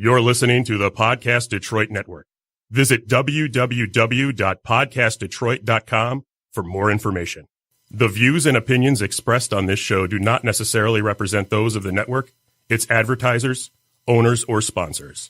You're listening to the Podcast Detroit Network. Visit www.podcastdetroit.com for more information. The views and opinions expressed on this show do not necessarily represent those of the network, its advertisers, owners, or sponsors.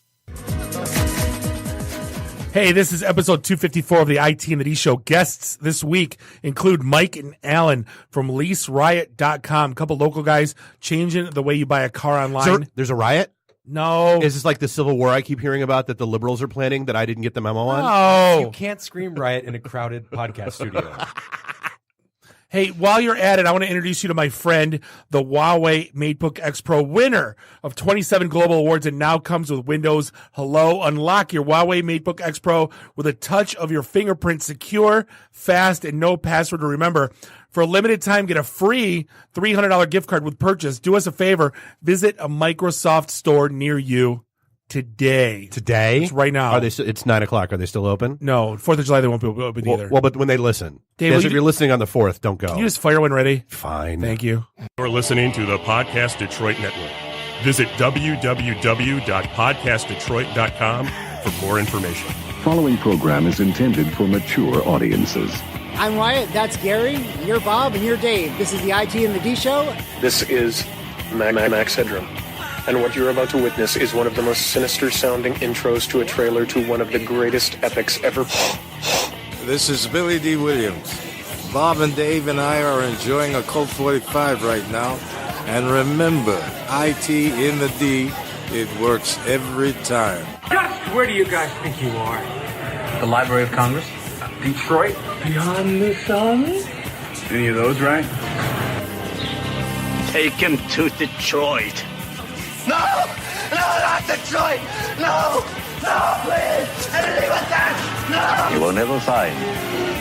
Hey, this is episode 254 of the IT and the D Show. Guests this week include Mike and Alan from LeaseRiot.com. A couple local guys changing the way you buy a car online. There's a riot? No. Is this like the Civil War I keep hearing about that the liberals are planning that I didn't get the memo on? No. You can't scream riot in a crowded podcast studio. Hey, while you're at it, I want to introduce you to my friend, the Huawei MateBook X Pro, winner of 27 global awards, and now comes with Windows Hello. Unlock your Huawei MateBook X Pro with a touch of your fingerprint, secure, fast, and no password to remember. For a limited time, get a free $300 gift card with purchase. Do us a favor. Visit a Microsoft store near you today. Today? It's right now. Are they? It's 9 o'clock. Are they still open? No, 4th of July, they won't be open either. Well, but when they listen. Dave, if you're listening on the 4th, don't go. Can you just fire one ready? Fine. Thank you. You're listening to the Podcast Detroit Network. Visit www.podcastdetroit.com for more information. Following program is intended for mature audiences. I'm Wyatt, that's Gary, you're Bob, and you're Dave. This is the IT and the D Show. This is Max Headroom. And what you're about to witness is one of the most sinister-sounding intros to a trailer to one of the greatest epics ever. This is Billy D. Williams. Bob and Dave and I are enjoying a Colt 45 right now. And remember, IT in the D, it works every time. Just where do you guys think you are? The Library of Congress? Detroit? Beyond the sun? Any of those, right? Take him to Detroit. No! No, not Detroit! No! No, please! Anything but that! No! You will never find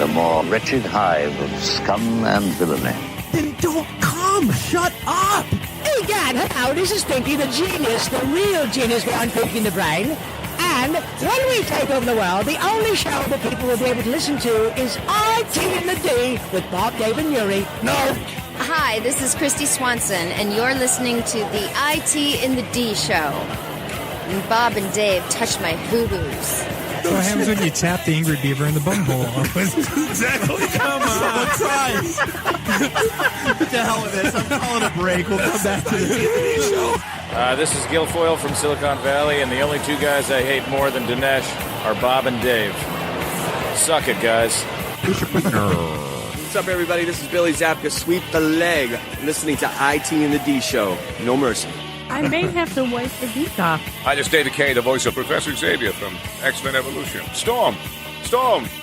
the more wretched hive of scum and villainy. Then don't come! Shut up! Hey, Dad, how this is Pinky the genius, the real genius behind Pinky in the Brain. And when we take over the world, the only show that people will be able to listen to is IT in the D with Bob, Dave, and Yuri. No! Hi, this is Christy Swanson, and you're listening to the IT in the D Show. And Bob and Dave touch my hoo-hoos. What happens when you tap the angry beaver in the bumhole? Exactly. Come on. Tries. What the hell with this? I'm calling a break. We'll come back to the TV show. This is Guilfoyle from Silicon Valley, and the only two guys I hate more than Dinesh are Bob and Dave. Suck it, guys. What's up, everybody? This is Billy Zapka. Sweep the leg. Listening to IT and the D Show. No mercy. I may have to wipe the geek off. Hi, this is Data K, the voice of Professor Xavier from X-Men Evolution. Storm,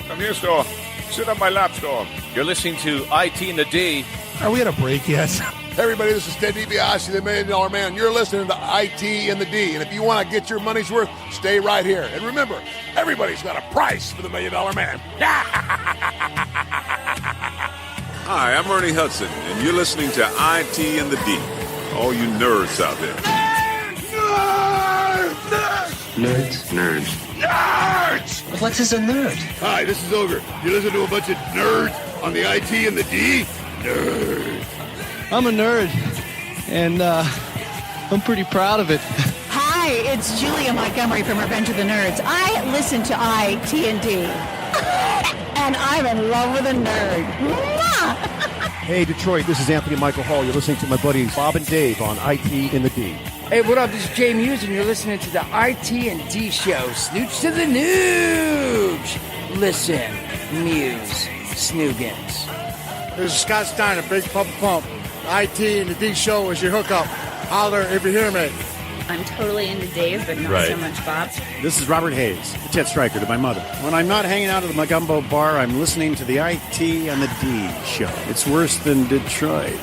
come here, Storm. Sit on my lap, Storm. You're listening to IT and the D. Are we at a break yet? Hey, everybody, this is Ted DiBiase, the $1 Million Man. You're listening to IT and the D. And if you want to get your money's worth, stay right here. And remember, everybody's got a price for the $1 Million Man. Hi, I'm Ernie Hudson, and you're listening to IT and the D. All you nerds out there. Nerds. What is a nerd? Hi, this is Ogre. You listen to a bunch of nerds on the IT and the D? Nerds. I'm a nerd, and I'm pretty proud of it. Hi, it's Julia Montgomery from Revenge of the Nerds. I listen to IT&D, and I'm in love with a nerd. Hey, Detroit, this is Anthony Michael Hall. You're listening to my buddies Bob and Dave on IT in the D. Hey, what up? This is Jay Muse, and you're listening to the IT and D Show. Snooch to the nooch. Listen, Muse, Snoogans. This is Scott Steiner, Big Pump. IT and the D Show is your hookup. Holler if you hear me. I'm totally into Dave, but not so much Bob. This is Robert Hayes, the Ted Stryker to my mother. When I'm not hanging out at the Magumbo bar, I'm listening to the IT and the D Show. It's worse than Detroit.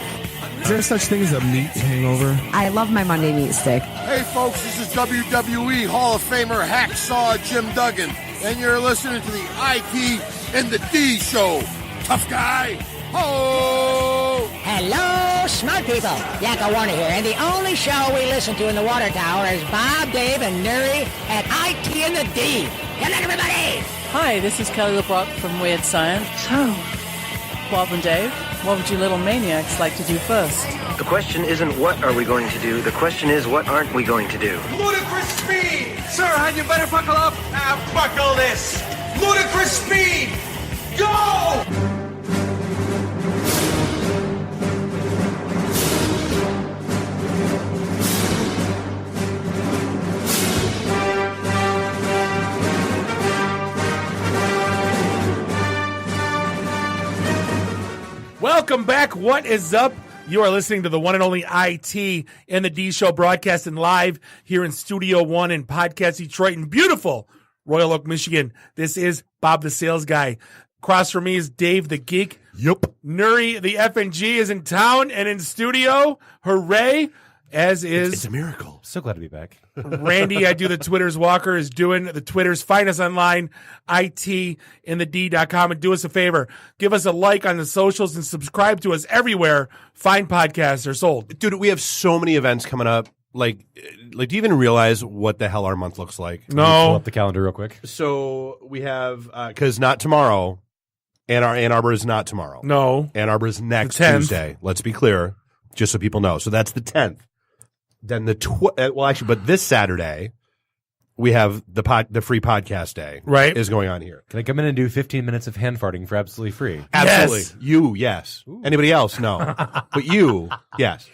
Is there such thing as a meat hangover? I love my Monday meat stick. Hey, folks, this is WWE Hall of Famer Hacksaw Jim Duggan, and you're listening to the IT and the D Show. Tough guy. Ho! Hello, smart people. Yakko Warner here, and the only show we listen to in the water tower is Bob, Dave, and Nuri at IT and the D. Good night, everybody! Hi, this is Kelly LeBrock from Weird Science. So, Bob and Dave, what would you little maniacs like to do first? The question isn't what are we going to do, the question is what aren't we going to do. Ludicrous speed! behind you better buckle up. Now buckle this. Ludicrous speed. Go! Welcome back. What is up? You are listening to the one and only IT in the D Show, broadcasting live here in Studio One in Podcast Detroit in beautiful Royal Oak, Michigan. This is Bob the Sales Guy. Across from me is Dave the Geek. Yep. Nuri the FNG is in town and in studio. Hooray. As is... It's a miracle. So glad to be back. Randy, I do the Twitters. Walker is doing the Twitters. Find us online, itinthed.com, and do us a favor. Give us a like on the socials and subscribe to us everywhere fine podcasts are sold. Dude, we have so many events coming up. Like, do you even realize what the hell our month looks like? No. Pull up the calendar real quick. So we have, because not tomorrow, Ann Arbor is not tomorrow. No. Ann Arbor is next The 10th. Tuesday. Let's be clear, just so people know. So that's the 10th. Then but this Saturday we have the free podcast day. Right. Is going on here. Can I come in and do 15 minutes of hand farting for absolutely free? Absolutely. Yes. You, yes. Ooh. Anybody else? No. But you, yes.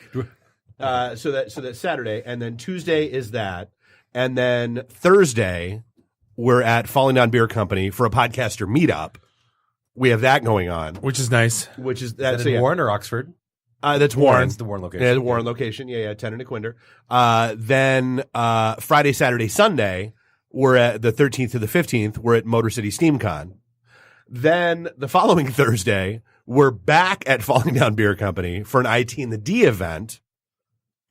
So that's Saturday, and then Tuesday is that, and then Thursday we're at Falling Down Beer Company for a podcaster meetup. We have that going on, which is nice. Which is that's in Warren or Oxford. That's Warren. It's the Warren location. Yeah, the Warren location. Yeah, 10 and a Quinder. Then Friday, Saturday, Sunday, we're at the 13th to the 15th. We're at Motor City SteamCon. Then the following Thursday, we're back at Falling Down Beer Company for an IT in the D event.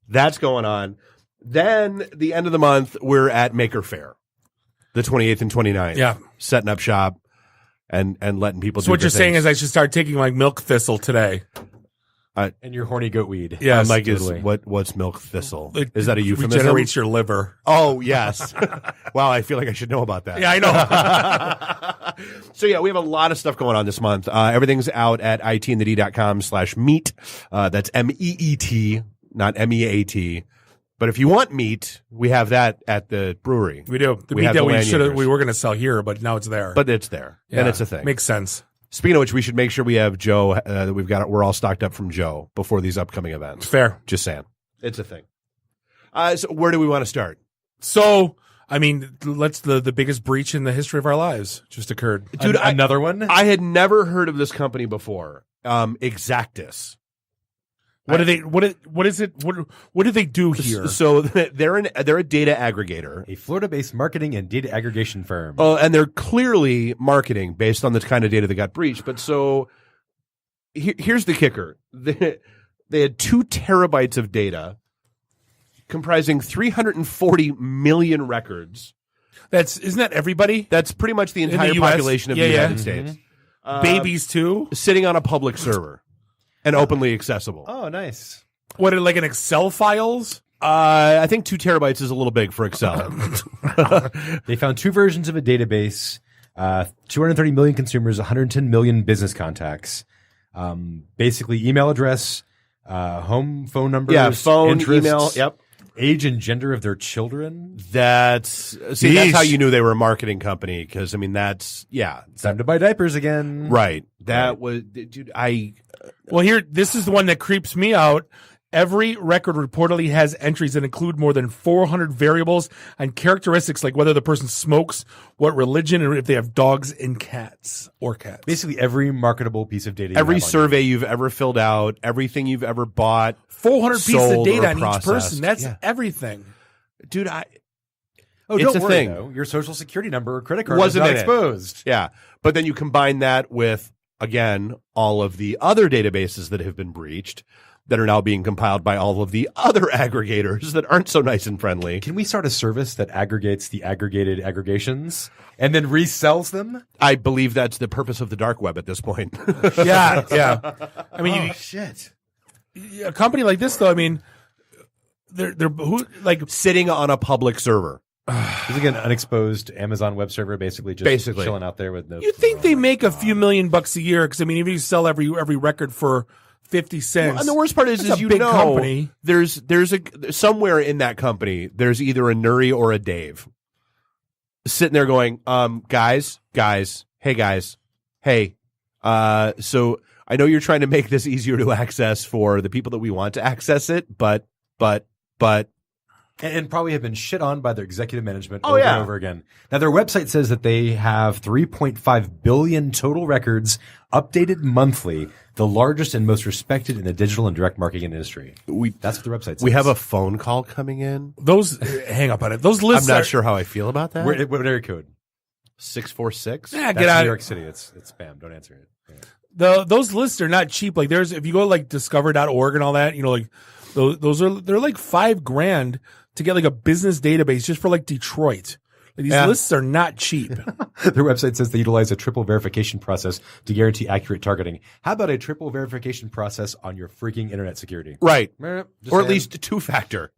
That's going on. Then the end of the month, we're at Maker Faire, the 28th and 29th. Yeah. Setting up shop and letting people do So what their you're saying things. is I should start taking like milk thistle today. And your horny goat weed. Yes. I'm like, totally. what's milk thistle? It Is that a euphemism? regenerates your liver. Oh, yes. Wow, I feel like I should know about that. Yeah, I know. So, yeah, we have a lot of stuff going on this month. Everything's out at itinthed.com/meet. That's MEET, not MEAT. But if you want meat, we have that at the brewery. We do. The We meat have that the we lanyarders. were going to sell here, but now it's there. But it's there. Yeah, And it's a thing. Makes sense. Speaking of which, we should make sure we have Joe, that we're all stocked up from Joe before these upcoming events. Fair. Just saying. It's a thing. So where do we want to start? So, I mean, the biggest breach in the history of our lives just occurred. Dude, another one? I had never heard of this company before. Exactus. What do they do here? So they're a data aggregator, A Florida-based marketing and data aggregation firm. and they're clearly marketing based on the kind of data that got breached. But so here's the kicker: they had 2 terabytes of data, comprising 340 million records. Isn't that everybody? That's pretty much the In the entire US? population of Yeah, the yeah. United States. Babies too? Sitting on a public server and openly accessible. Oh, nice. What, like an Excel files? I think 2 terabytes is a little big for Excel. They found 2 versions of a database, 230 million consumers, 110 million business contacts. Basically, email address, home phone numbers, Yeah, phone, interests, email, yep. age and gender of their children. That's how you knew they were a marketing company. Because I mean, it's time to buy diapers again. Right. That was, dude. Well, this is the one that creeps me out. Every record reportedly has entries that include more than 400 variables and characteristics like whether the person smokes, what religion, and if they have dogs and cats or cats. Basically, every marketable piece of data. Every survey you've ever filled out, everything you've ever bought, 400 pieces of sold, data or on each processed. person. That's Yeah. everything. Dude, Oh, it's don't a worry, thing. though. Your social security number or credit card Wasn't was in not it. exposed. Yeah. But then you combine that with, again, all of the other databases that have been breached that are now being compiled by all of the other aggregators that aren't so nice and friendly. Can we start a service that aggregates the aggregated aggregations and then resells them? I believe that's the purpose of the dark web at this point. Yeah. I mean, shit. A company like this, though, I mean, they're sitting on a public server. It's like an unexposed Amazon web server, basically chilling out there with no. You think they make a few $million a year? Because I mean, if you sell every record for 50 cents, Well, and the worst part is that's a you big know, company. there's somewhere in that company, there's either a Nuri or a Dave. sitting there going, guys, hey, so I know you're trying to make this easier to access for the people that we want to access it, but. And probably have been shit on by their executive management Oh, over yeah. and over again. Now, their website says that they have 3.5 billion total records updated monthly, the largest and most respected in the digital and direct marketing industry. That's what their website says. We have a phone call coming in. Hang up on it. Those lists I'm not are- sure how I feel about that. What area code? 646? Yeah, That's get out. New York City. It's spam. Don't answer it. Those lists are not cheap. Like if you go to like discover.org and all that, like they're like $5,000 to get like a business database just for like Detroit. Like, these lists are not cheap. Their website says they utilize a triple verification process to guarantee accurate targeting. How about a triple verification process on your freaking internet security? Right. Just Or at saying. least two-factor.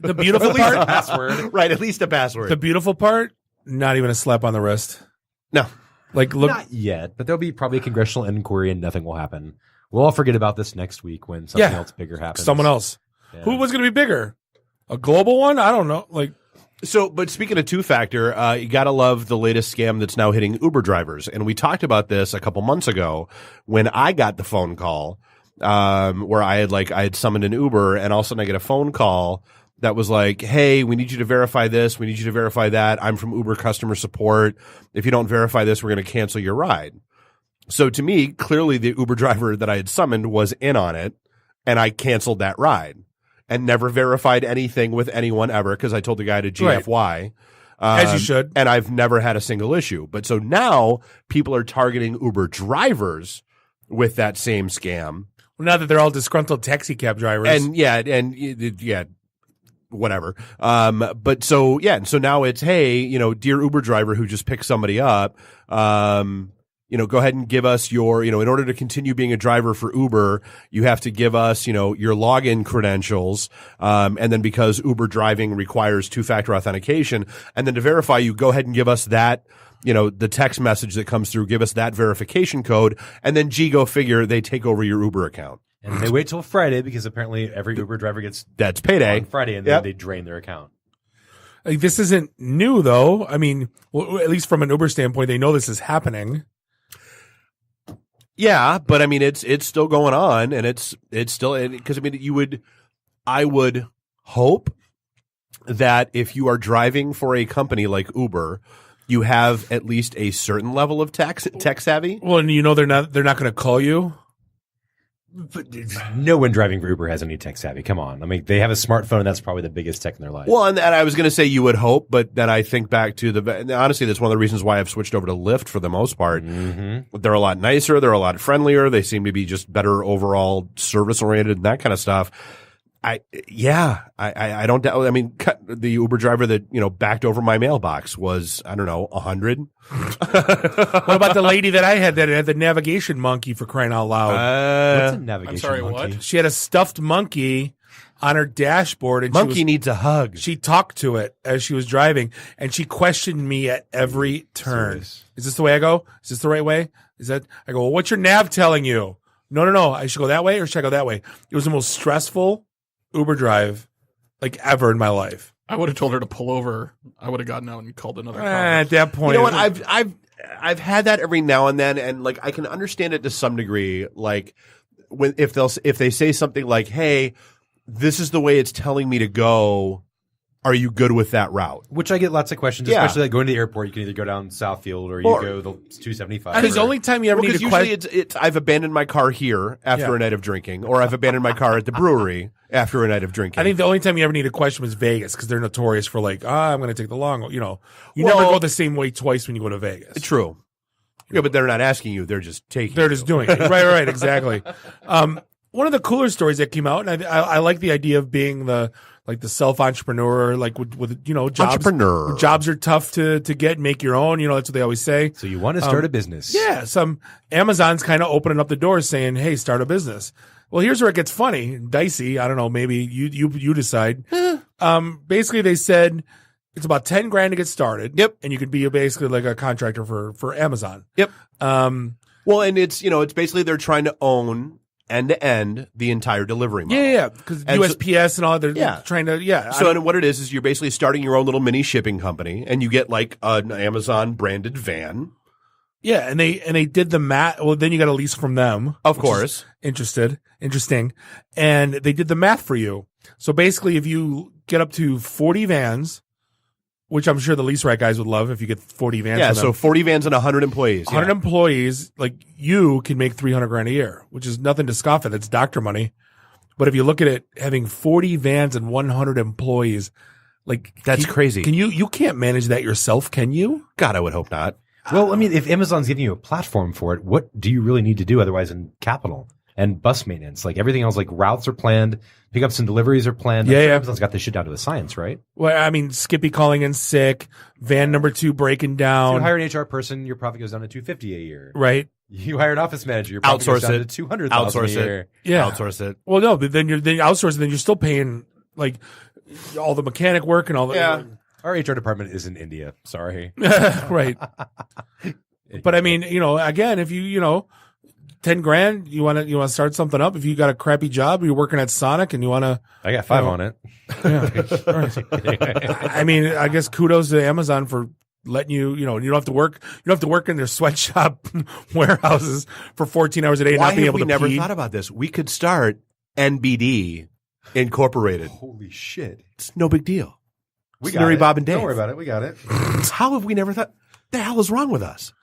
The beautiful At least part, a password. Right, at least a password. The beautiful part, not even a slap on the wrist. No. Like look, Not yet, but there'll be probably a congressional inquiry and nothing will happen. We'll all forget about this next week when something else bigger happens. Someone else. Yeah. Who was going to be bigger? A global one? I don't know. But speaking of two-factor, you gotta love the latest scam that's now hitting Uber drivers. And we talked about this a couple months ago when I got the phone call, where I had summoned an Uber and all of a sudden I get a phone call that was like, hey, we need you to verify this. We need you to verify that. I'm from Uber customer support. If you don't verify this, we're going to cancel your ride. So to me, clearly the Uber driver that I had summoned was in on it and I canceled that ride. And never verified anything with anyone ever because I told the guy to GFY. As you should. And I've never had a single issue. But so now people are targeting Uber drivers with that same scam. Well, now that they're all disgruntled taxi cab drivers. And whatever. But so now it's, hey, dear Uber driver who just picked somebody up, go ahead and give us your, in order to continue being a driver for Uber, you have to give us, your login credentials. And then because Uber driving requires two-factor authentication, and then to verify you, go ahead and give us that, the text message that comes through, give us that verification code. And then go figure, they take over your Uber account. And they wait till Friday because apparently every Uber driver gets that's payday on Friday and then they drain their account. Like, this isn't new though. I mean, well, at least from an Uber standpoint, they know this is happening. Yeah, but I mean, it's still going on, and it's still because I mean, I would hope that if you are driving for a company like Uber, you have at least a certain level of tech savvy. Well, and they're not going to call you. But no one driving for Uber has any tech savvy. Come on. I mean, they have a smartphone, and that's probably the biggest tech in their life. Well, and I was going to say you would hope, but then I think back to honestly, that's one of the reasons why I've switched over to Lyft for the most part. Mm-hmm. They're a lot nicer. They're a lot friendlier. They seem to be just better overall service oriented and that kind of stuff. I don't doubt. I mean, the Uber driver that, backed over my mailbox was, I don't know, 100. What about the lady that I had that had the navigation monkey, for crying out loud? What's a navigation monkey? What? She had a stuffed monkey on her dashboard, and monkey needs a hug. She talked to it as she was driving, and she questioned me at every turn. Is this the way I go? Is this the right way? I go, well, what's your nav telling you? No. I should go that way or should I go that way? It was the most stressful Uber drive like ever in my life. I would have told her to pull over. I would have gotten out and called another car. At that point, you know what? I've had that every now and then, and like I can understand it to some degree. Like if they say something like, "Hey, this is the way it's telling me to go. Are you good with that route?" Which I get lots of questions, especially like going to the airport. You can either go down Southfield or you go the 275. Because the only time you ever need to usually it's I've abandoned my car here after a night of drinking, or I've abandoned my car at the brewery after a night of drinking. I think the only time you ever need a question was Vegas, because they're notorious for like, I'm going to take the long. You never go the same way twice when you go to Vegas. True. Yeah, but they're not asking you; they're just taking. They're just doing it. Right, exactly. One of the cooler stories that came out, and I like the idea of being the self-entrepreneur, like with jobs. Entrepreneur. Jobs are tough to get, make your own. That's what they always say. So you want to start a business. Yeah. Some Amazon's kind of opening up the doors saying, hey, start a business. Well, here's where it gets funny, dicey. I don't know. Maybe you decide. Basically they said it's about $10,000 to get started. Yep. And you could be basically like a contractor for Amazon. Yep. Well, and it's basically they're trying to own end to end the entire delivery model. Yeah, because USPS and all, they're trying to, So and what it is you're basically starting your own little mini shipping company, and you get like an Amazon branded van. Yeah, and they did the math. Well, then you got a lease from them, of course. Interesting, and they did the math for you. So basically, if you get up to 40 vans, which I'm sure the LeaseRiot guys would love if you get 40 vans. Yeah, from them. so 40 vans and 100 employees. 100 employees, like you can make $300,000 a year, which is nothing to scoff at. It's doctor money. But if you look at it, having 40 vans and 100 employees, like that's crazy. Can you can't manage that yourself, can you? God, I would hope not. Well, I mean, if Amazon's giving you a platform for it, what do you really need to do otherwise in capital and bus maintenance? Like everything else, like routes are planned, pickups and deliveries are planned. Yeah, yeah. Amazon's got this shit down to a science, right? Well, I mean, Skippy calling in sick, van number 2 breaking down. So you hire an HR person, your profit goes down to $250 a year. Right. You hire an office manager, your profit goes down to $200,000 a year. Yeah. Outsource it. Well, no, but then you outsource it, then you're still paying like all the mechanic work and all the. Yeah. Our HR department is in India. Sorry. Right. But I mean, again, if you 10 grand, you want to start something up. If you got a crappy job, you're working at Sonic and you want to. I got 5 on it. Yeah. Right. I mean, I guess kudos to Amazon for letting you don't have to work. You don't have to work in their sweatshop warehouses for 14 hours a day and Why not being have able we to never pee. thought about this? We could start NBD Incorporated. Holy shit. It's no big deal. We Snurry got it. Bob and Dave. Don't worry about it. We got it. How have we never thought? The hell is wrong with us?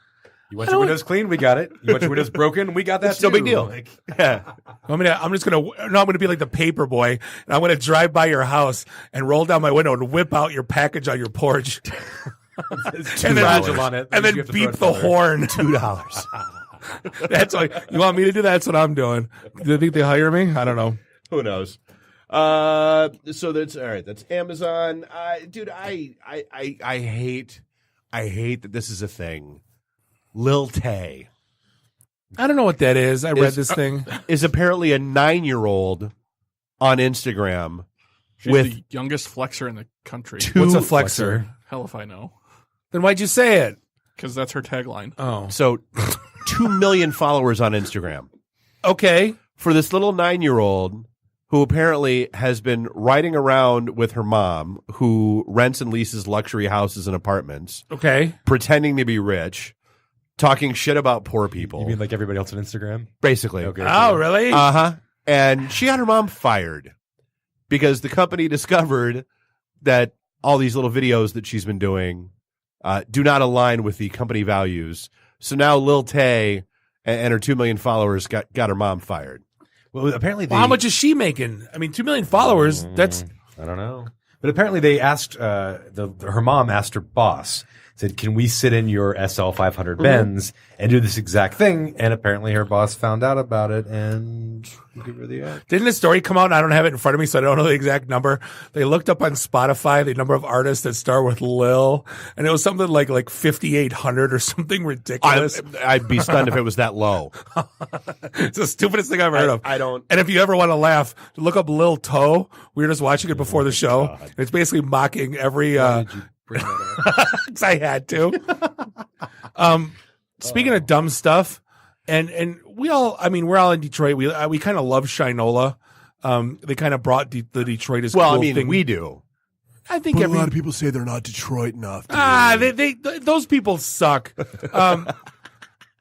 You want your windows clean? We got it. You want your windows broken? We got that It's too. no big deal. Like, Yeah. I'm gonna be like the paper boy, and I'm gonna drive by your house and roll down my window and whip out your package on your porch, and then, on it. and You then have to beep throw the it further. horn. $2. That's what you want me to do. That's what I'm doing. Do they think they hire me? I don't know. Who knows? So that's all right. That's Amazon. Dude, I hate that this is a thing. Lil Tay I don't know what that is. I read this thing. Is apparently a 9-year-old on Instagram She's with the youngest flexer in the country. What's a flexer? Hell if I know. Then why'd you say it? Because that's her tagline. Oh, so 2 million followers on Instagram. Okay. For this little 9-year-old who apparently has been riding around with her mom, who rents and leases luxury houses and apartments. Okay. Pretending to be rich, talking shit about poor people. You mean like everybody else on Instagram? Basically. Okay. Oh, really? Uh-huh. And she got her mom fired because the company discovered that all these little videos that she's been doing do not align with the company values. So now Lil Tay and her 2 million followers got her mom fired. Well, apparently Well, how much is she making? I mean, 2 million followers. That's I don't know. But apparently they asked her mom asked her boss, said, "Can we sit in your SL 500 Benz and do this exact thing?" And apparently her boss found out about it and give her the ad. Didn't the story come out? And I don't have it in front of me, so I don't know the exact number. They looked up on Spotify the number of artists that start with Lil, and it was something like 5,800 or something ridiculous. I'd be stunned if it was that low. It's the stupidest thing I've heard of. I don't. And if you ever want to laugh, look up Lil Toe. We were just watching it before the show. It's basically mocking every. Bring that up. 'Cause I had to. Speaking of dumb stuff, and we're all in Detroit. We kind of love Shinola. They kind of brought the Detroit as Well, cool I mean, thing. we do. I think But a lot of people say they're not Detroit enough. they those people suck.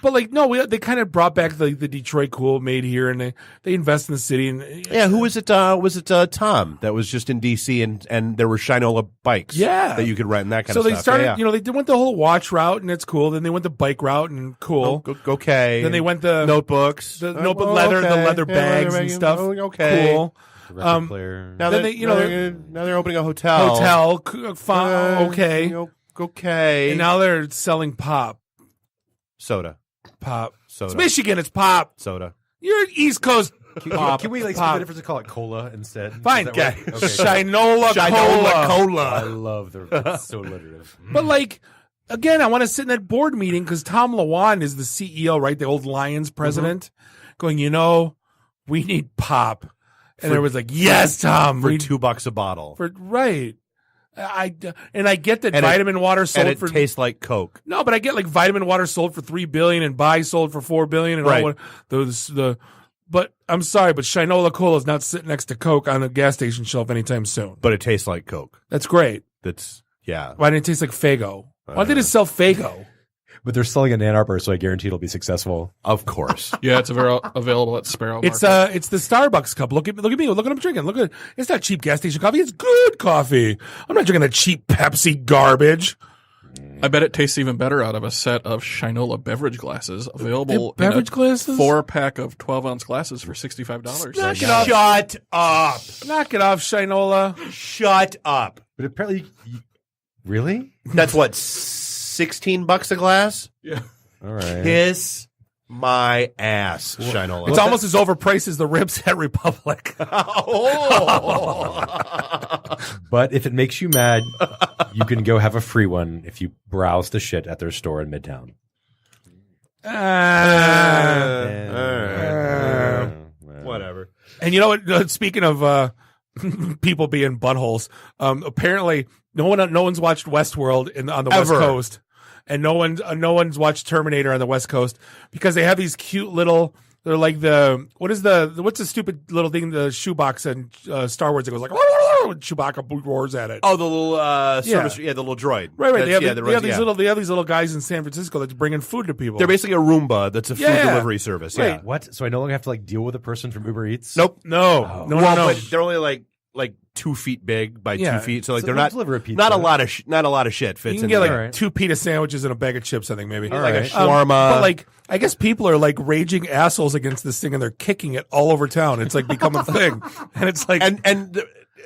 But no, they kind of brought back the Detroit cool made here, and they invest in the city. And Yeah, who was it? Was it Tom that was just in D.C. and there were Shinola bikes? Yeah. that you could rent and that kind so of they stuff. started, Yeah. they went the whole watch route, and it's cool. Then they went the bike route, and cool. Okay. Then they went the notebooks, the notebook leather, the leather bags and stuff. Okay, Cool. Record player. Now then now they're opening a hotel. Okay. Okay. And now they're selling pop. Soda. It's Michigan. It's pop. Soda. You're East Coast. Can we split the difference and call it cola instead? Fine, Does that okay. work? Okay. Shinola Cola. I love it's so alliterative. But again, I want to sit in that board meeting because Tom Lawan is the CEO, right? The old Lions president, going, we need pop. And there was yes, Tom. For $2 a bottle. Right. I get that vitamin water sold and it for tastes like Coke. No, but I get vitamin water sold for $3 billion and Bai sold for $4 billion and Right. all the But I'm sorry, but Shinola Cola is not sitting next to Coke on the gas station shelf anytime soon. But it tastes like Coke. That's great. Yeah. Why didn't it taste like Faygo? Why did they just sell Faygo? But they're selling it in Ann Arbor, so I guarantee it'll be successful. Of course. Yeah, it's available at Sparrow Market. It's the Starbucks cup. Look at me. Look at what I'm drinking. Look at it's not cheap gas station coffee. It's good coffee. I'm not drinking that cheap Pepsi garbage. I bet it tastes even better out of a set of Shinola beverage glasses available. Beverage glasses? 4-pack of 12-ounce glasses for $65. Knock it off. Shut up. Knock it off, Shinola. Shut up. But apparently, really? That's what, $16 a glass? Yeah. All right. Kiss my ass, Shinola. It's almost as overpriced as the ribs at Republic. But if it makes you mad, you can go have a free one if you browse the shit at their store in Midtown. Whatever. And you know what? Speaking of people being buttholes, apparently no one's watched Westworld on the West Coast, and no one's watched Terminator on the West Coast because they have these cute little. They're like what's the stupid little thing, the shoebox in Star Wars that goes like when Chewbacca roars at it. Oh, the little service, the little droid. Right. That's, They have these little guys in San Francisco that's bringing food to people. They're basically a Roomba that's a food delivery service. Right. Yeah. What? So I no longer have to deal with a person from Uber Eats? Nope. No. But they're only like 2 feet big by 2 feet, so they're not deliver a pizza. not a lot of shit fits. You can in get there. 2 pita sandwiches and a bag of chips, I think maybe. Like a shawarma. But I guess people are raging assholes against this thing and they're kicking it all over town. It's become a thing, and it's like and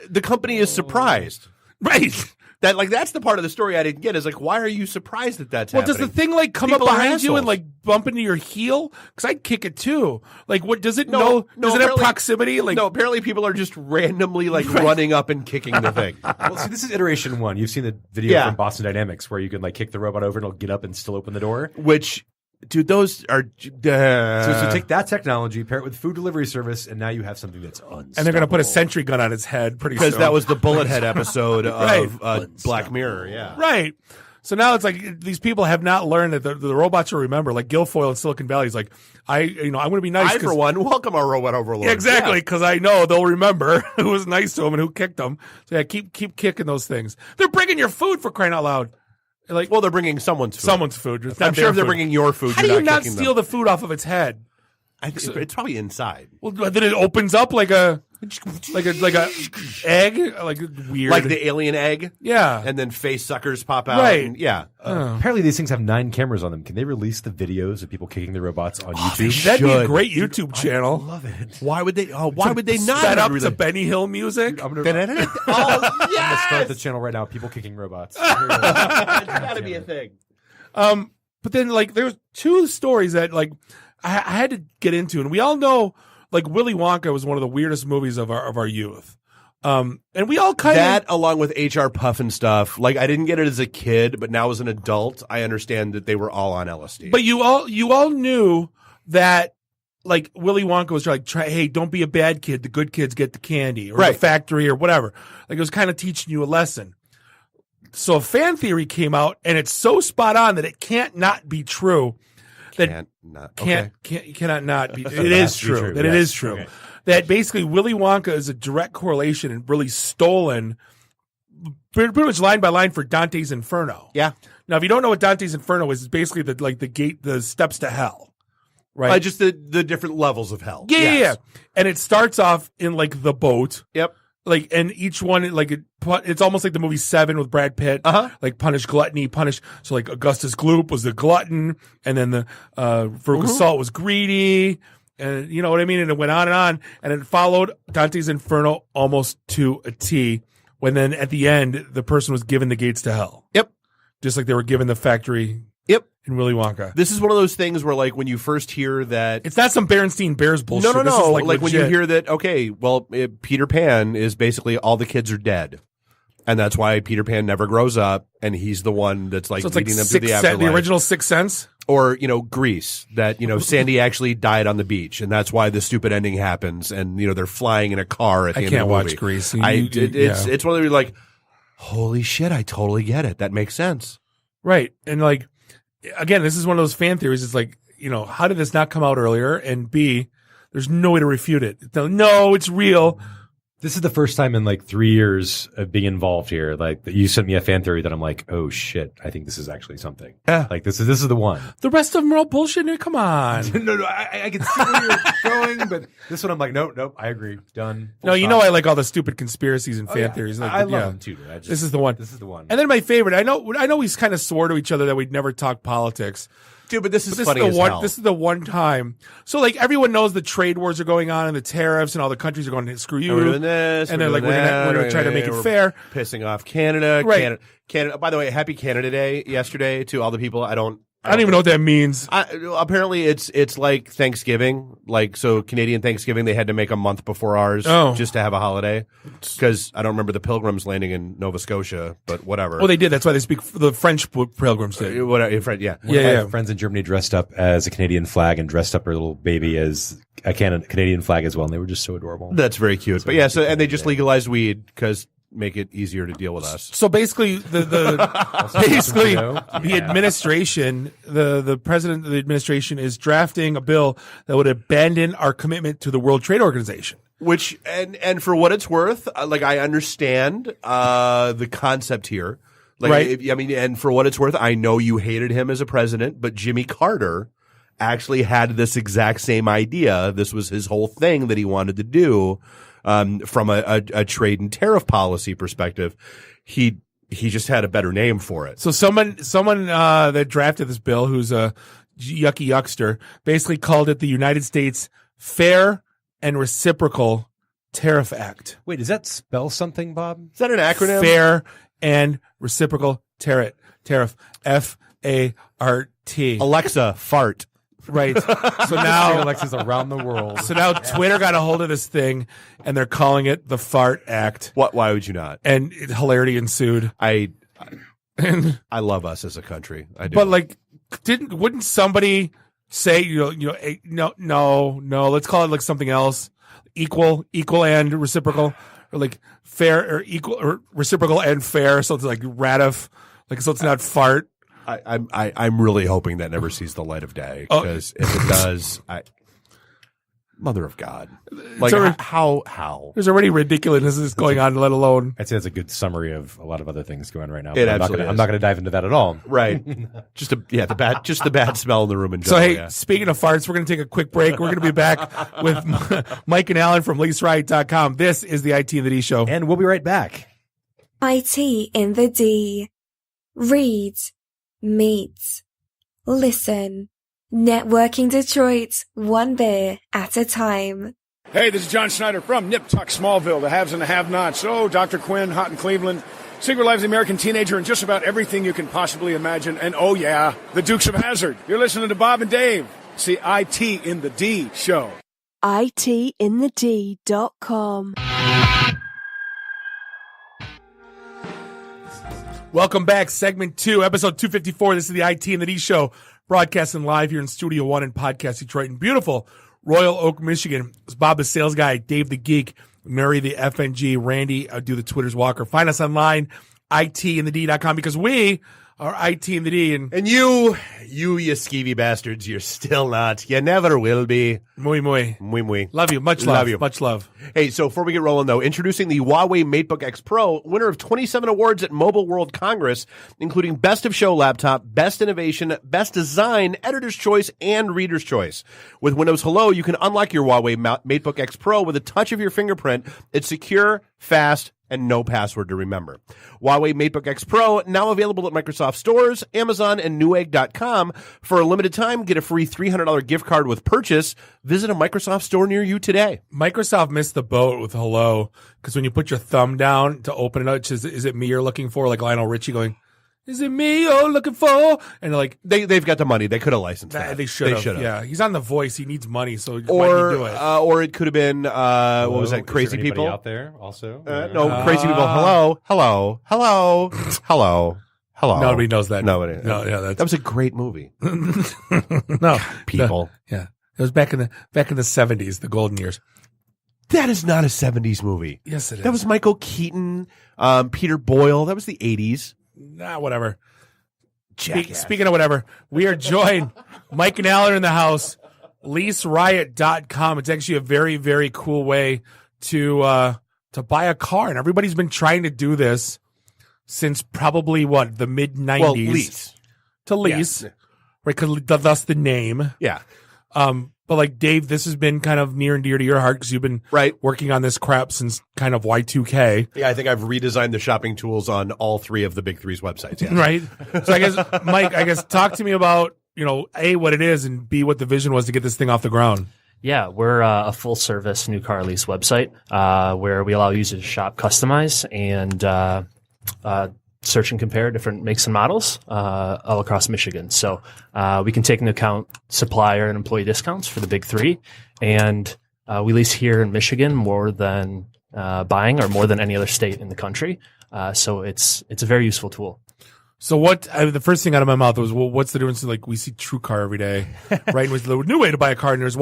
the company is surprised, right? That that's the part of the story I didn't get is why are you surprised that that's happening? Does the thing come People up are behind you and assholes. bump into your heel? Because I'd kick it too. What does it know? Does it have apparently- proximity? No, apparently people are just randomly running up and kicking the thing. Well, see, this is iteration 1. You've seen the video from Boston Dynamics where you can kick the robot over and it'll get up and still open the door. Which, dude, those are. So take that technology, pair it with food delivery service, and now you have something that's unstoppable. And they're going to put a sentry gun on his head pretty soon. Because that was the bullet head episode Right. of Black Mirror. Yeah. Right. So now it's these people have not learned that the robots will remember. Like Guilfoyle in Silicon Valley is I'm going to be nice. I, for one, welcome our robot overlord. Yeah, exactly, because I know they'll remember who was nice to him and who kicked them. So yeah, keep kicking those things. They're bringing your food for crying out loud. Well, they're bringing someone's food. Someone's food. It's I'm not sure their if they're food. bringing your food, How do you're you not kicking steal them. the food off of its head? I think it's probably inside. Well, then it opens up like a egg, weird, Like the alien egg. Yeah. And then face suckers pop out. Right. And, yeah. Apparently these things have 9 cameras on them. Can they release the videos of people kicking the robots on YouTube? That'd be a great YouTube channel. I love it. Why would they? Why would they not? Sped up to Benny Hill music. I'm going to start the channel right now. People kicking robots. It's got to be a thing. But then there's 2 stories that I had to get into, and we all know Willy Wonka was one of the weirdest movies of our youth. And we all that along with HR Puff and stuff. I didn't get it as a kid, but now as an adult, I understand that they were all on LSD. But you all knew that Willy Wonka was hey, don't be a bad kid. The good kids get the candy or the factory or whatever. It was kind of teaching you a lesson. So a fan theory came out, and it's so spot on that it can't not be true. Cannot not be. It is true. That it is true. Okay. That basically Willy Wonka is a direct correlation and really stolen, pretty much line by line, for Dante's Inferno. Yeah. Now, if you don't know what Dante's Inferno is, it's basically the gate, the steps to hell. Right. Just the different levels of hell. Yeah, Yes. yeah. And it starts off in the boat. Yep. And each one, it's almost like the movie Seven with Brad Pitt. Punish gluttony, punish. So Augustus Gloop was the glutton, and then the Veruca Salt was greedy, and you know what I mean. And it went on, and it followed Dante's Inferno almost to a T. When then at the end, the person was given the gates to hell. Yep. Just like they were given the factory. Yep. In Willy Wonka. This is one of those things where, when you first hear that, it's not some Berenstein Bears bullshit. No. This is when you legit. hear that, okay, well, Peter Pan is basically all the kids are dead, and that's why Peter Pan never grows up, and he's the one that's so it's leading them through the afterlife. The original Sixth Sense. Or, Grease, that, Sandy actually died on the beach, and that's why the stupid ending happens, and, they're flying in a car at the end of the movie. I can't watch Grease. It's one of those holy shit, I totally get it. That makes sense. Right. And again, this is one of those fan theories. It's how did this not come out earlier? And B, There's no way to refute it. No, it's real. This is the first time in like 3 years of being involved here. Like you sent me a fan theory that I'm like, oh shit, I think this is actually something. Yeah. Like this is the one. The rest of them are all bullshit. Come on. no, I can see where you're going, but this one I'm like, nope, I agree. Done. No, you know I like all the stupid conspiracies and fan theories. Like, I love them too. This is the one. This is the one. And then my favorite. I know we kind of swore to each other that we'd never talk politics. Dude, but this is funny as hell. This is the one time. So, like, everyone knows the trade wars are going on and the tariffs and all the countries are going to screw you. We're doing this. And they're like, we're going to try to make it fair. Pissing off Canada. Right. Canada. By the way, happy Canada Day yesterday to all the people. I don't even know what that means. Apparently, it's like Thanksgiving. Like, so Canadian Thanksgiving, they had to make a month before ours just to have a holiday. Because I don't remember the Pilgrims landing in Nova Scotia, but whatever. Oh, they did. That's why they speak. The French Pilgrims did. Whatever. I have friends in Germany dressed up as a Canadian flag and dressed up her little baby as a Canadian flag as well, and they were just so adorable. That's very cute. So, but yeah, and they just legalized weed because make it easier to deal with us. So basically, the administration, the president of the administration is drafting a bill that would abandon our commitment to the World Trade Organization. Which and for what it's worth, like I understand the concept here. Like, right. And for what it's worth, I know you hated him as a president, but Jimmy Carter actually had this exact same idea. This was his whole thing that he wanted to do. From a trade and tariff policy perspective, he just had a better name for it. So someone that drafted this bill, who's a yucky yuckster, basically called it the United States Fair and Reciprocal Tariff Act. Wait, does that spell something, Bob? Is that an acronym? Fair and Reciprocal Tariff. F-A-R-T. Alexa, fart. Right. So now Alexa's around the world. So now Twitter got a hold of this thing and they're calling it the Fart Act. Why would you not? And hilarity ensued. I love us as a country. I do. But like, wouldn't somebody say, no, let's call it like something else. Equal and reciprocal, or like fair or equal or reciprocal and fair. So it's like ratif, like, so it's not fart. I'm really hoping that never sees the light of day, because if it does, Mother of God, like how there's already ridiculousness going on, let alone. I'd say that's a good summary of a lot of other things going on right now. I'm not going to dive into that at all. Right, the bad smell in the room in general. So hey, speaking of farts, we're going to take a quick break. We're going to be back with Mike and Alan from LeaseRiot.com. This is the IT in the D show, and we'll be right back. IT in the D. Read. Meet. Listen. Networking Detroit, one beer at a time. Hey, this is John Schneider from Nip Tuck Smallville, the haves and the have-nots. Oh, Dr. Quinn, Hot in Cleveland, Secret Lives of the American Teenager, and just about everything you can possibly imagine. And oh yeah, the Dukes of Hazzard. You're listening to Bob and Dave. It's the IT in the D show. ITinthed.com. Welcome back, segment 2, episode 254. This is the IT in the D show, broadcasting live here in Studio 1 in Podcast Detroit in beautiful Royal Oak, Michigan. It's Bob the Sales Guy, Dave the Geek, Mary the FNG, Randy, do the Twitter's Walker. Find us online, itinthed.com, because we are IT in the D. And you skeevy bastards, you're still not. You never will be. Muy. Love you. Much love. Love you. Much love. Hey, so before we get rolling, though, introducing the Huawei MateBook X Pro, winner of 27 awards at Mobile World Congress, including Best of Show Laptop, Best Innovation, Best Design, Editor's Choice, and Reader's Choice. With Windows Hello, you can unlock your Huawei MateBook X Pro with a touch of your fingerprint. It's secure, fast, and no password to remember. Huawei MateBook X Pro, now available at Microsoft stores, Amazon, and Newegg.com. For a limited time, get a free $300 gift card with purchase. Visit a Microsoft store near you today. Microsoft missed the boat with Hello, because when you put your thumb down to open it up, is it me you're looking for? Like Lionel Richie going, is it me you're looking for? And like they've got the money. They could have licensed that. They should have. Yeah, he's on The Voice. He needs money, so or why did he do it? Or it could have been what was that? Crazy People out there also? No, Crazy People. Hello. Nobody knows that. Nobody. No, yeah, that was a great movie. No, People. Yeah, it was back in the 70s, the golden years. That is not a 70s movie. Yes, it is. That was Michael Keaton, Peter Boyle. That was the 80s. Nah, whatever. Speaking of whatever, we are joined. Mike and Alan are in the house. LeaseRiot.com. It's actually a very, very cool way to buy a car. And everybody's been trying to do this since probably the mid-90s. Well, lease. To lease. Yeah. Right, because thus the name. Yeah. But like Dave, this has been kind of near and dear to your heart because you've been working on this crap since kind of Y2K. Yeah, I think I've redesigned the shopping tools on all three of the big three's websites. Yeah. Right. So I guess, Mike, talk to me about, A, what it is, and B, what the vision was to get this thing off the ground. Yeah, we're a full-service new car lease website where we allow users to shop, customize, and search and compare different makes and models all across Michigan. So we can take into account supplier and employee discounts for the big three. And we lease here in Michigan more than buying or more than any other state in the country. So it's a very useful tool. So the first thing out of my mouth was, well, what's the difference? Like we see TrueCar every day, right? It was the new way to buy a car. And there's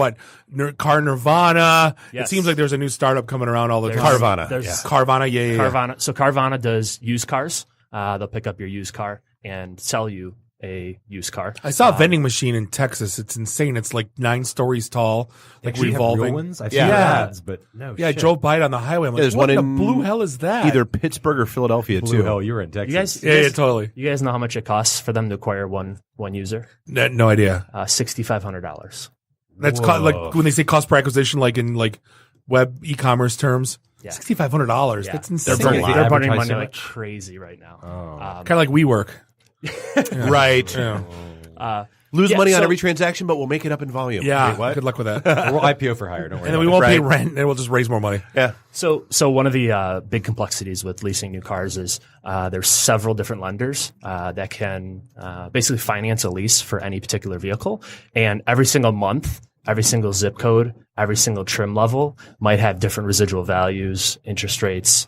Car Nirvana. Yes. It seems like there's a new startup coming around all the time. Carvana. Carvana. Yeah. Carvana. So Carvana does used cars. They'll pick up your used car and sell you a used car. I saw a vending machine in Texas. It's insane. It's like 9 stories tall, like Actually, revolving. Have real ones? I've seen ads, but no. Yeah, I shit. drove by it on the highway. I'm like, There's what one the in blue hell is that? Either Pittsburgh or Philadelphia, Blue too. hell, you were in Texas. You guys, Yeah, totally. You guys know how much it costs for them to acquire one user? No idea. $6,500. That's like when they say cost per acquisition, like in like web e-commerce terms. Yeah. $6,500. Yeah. That's insane. They're burning money like crazy right now. Kind of like WeWork. Right. Yeah. Lose money on every transaction, but we'll make it up in volume. Yeah. Wait, what? Good luck with that. We'll IPO for hire. Don't worry. And then we won't pay rent, and we'll just raise more money. Yeah. So one of the big complexities with leasing new cars is there's several different lenders that can basically finance a lease for any particular vehicle, and every single month, every single zip code, every single trim level might have different residual values, interest rates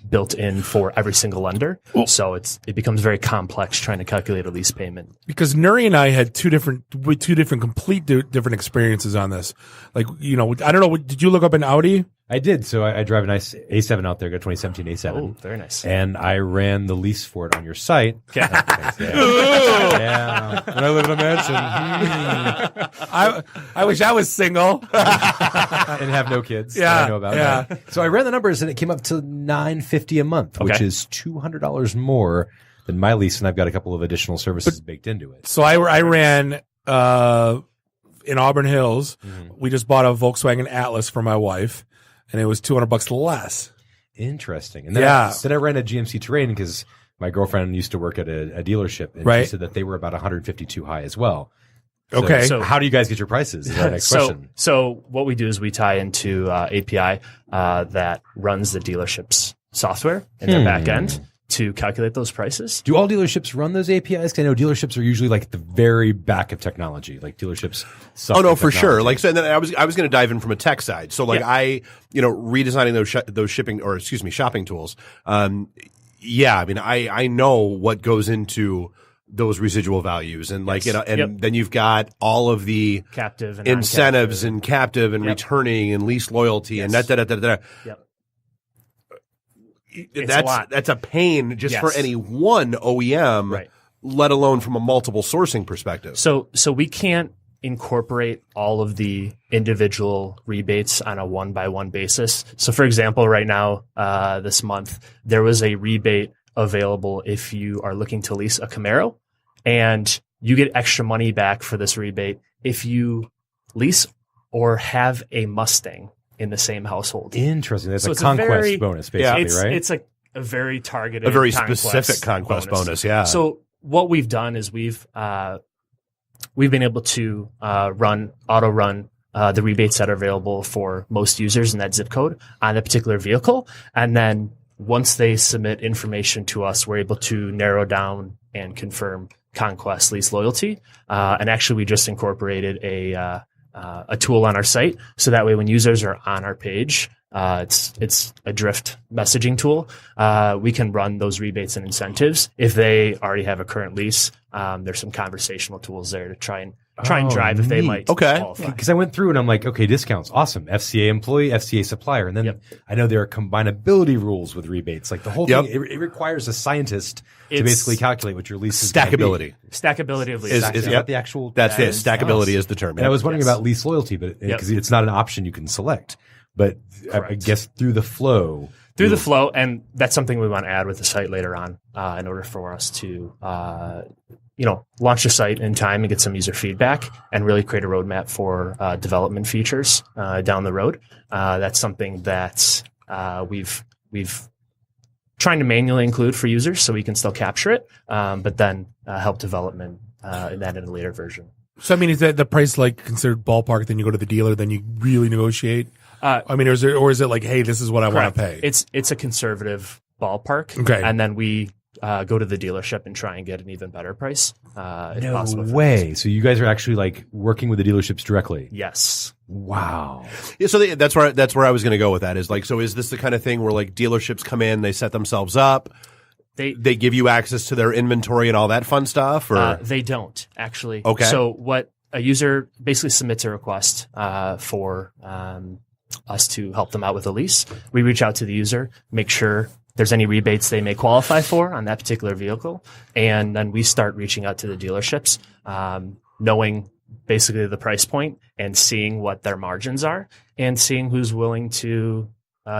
built in for every single lender. So it becomes very complex trying to calculate a lease payment. Because Nuri and I had two different different experiences on this. Like, I don't know. Did you look up an Audi? I did. So I drive a nice A7 out there, got a 2017 A7. Oh, very nice. And I ran the lease for it on your site. Yeah. Yeah. When I live in a mansion. I wish I was single. And have no kids. Yeah. I know about that. So I ran the numbers and it came up to $950 a month, which is $200 more than my lease. And I've got a couple of additional services baked into it. So I ran in Auburn Hills. We just bought a Volkswagen Atlas for my wife, and it was $200 less. Interesting. And then I ran a GMC Terrain because my girlfriend used to work at a dealership, and she said that they were about 150 too high as well. So, Okay. So how do you guys get your prices? Is our next question. So what we do is we tie into API that runs the dealership's software in their back end to calculate those prices. Do all dealerships run those APIs? 'Cause I know dealerships are usually like the very back of technology. Like dealerships. Oh no, for sure. Like, so and then I was going to dive in from a tech side. So like redesigning those shopping tools. I mean, I know what goes into those residual values, and like then you've got all of the captive and incentives and captive and returning and lease loyalty and da. Yep. That's a pain just for any one OEM, right, let alone from a multiple sourcing perspective. So we can't incorporate all of the individual rebates on a one-by-one basis. So for example, right now, this month, there was a rebate available if you are looking to lease a Camaro, and you get extra money back for this rebate if you lease or have a Mustang in the same household. Interesting. That's a conquest bonus, basically, right? It's a very targeted, a very specific conquest bonus. Yeah. So what we've done is we've been able to auto run the rebates that are available for most users in that zip code on a particular vehicle, and then once they submit information to us, we're able to narrow down and confirm conquest lease loyalty. And actually, we just incorporated a tool on our site, so that way when users are on our page, it's a drift messaging tool. We can run those rebates and incentives if they already have a current lease. There's some conversational tools there to try and try and drive if they might qualify. Because I went through and I'm like, okay, discounts, awesome. FCA employee, FCA supplier. And then I know there are combinability rules with rebates. Like the whole thing, it requires a scientist to basically calculate what your lease is. Stackability. Stackability of lease. Is that the actual? That's it. Stackability is the term. And I was wondering about lease loyalty, but because it's not an option you can select. But I guess through the flow. And that's something we want to add with the site later on in order for us to launch the site in time and get some user feedback and really create a roadmap for development features down the road. That's something that we've trying to manually include for users so we can still capture it, but then help development in that in a later version. So, I mean, is that the price like considered ballpark? Then you go to the dealer, then you really negotiate? I mean, is it like, hey, this is what I want to pay? It's a conservative ballpark. Okay. And then we go to the dealership and try and get an even better price. If possible. No way. So you guys are actually like working with the dealerships directly? Yes. Wow. Yeah, so that's where I was going to go with that is like, so is this the kind of thing where like dealerships come in, they set themselves up, they give you access to their inventory and all that fun stuff, or they don't actually. Okay. So what a user basically submits a request for us to help them out with a lease. We reach out to the user, make sure there's any rebates they may qualify for on that particular vehicle, and then we start reaching out to the dealerships, knowing basically the price point and seeing what their margins are and seeing who's willing to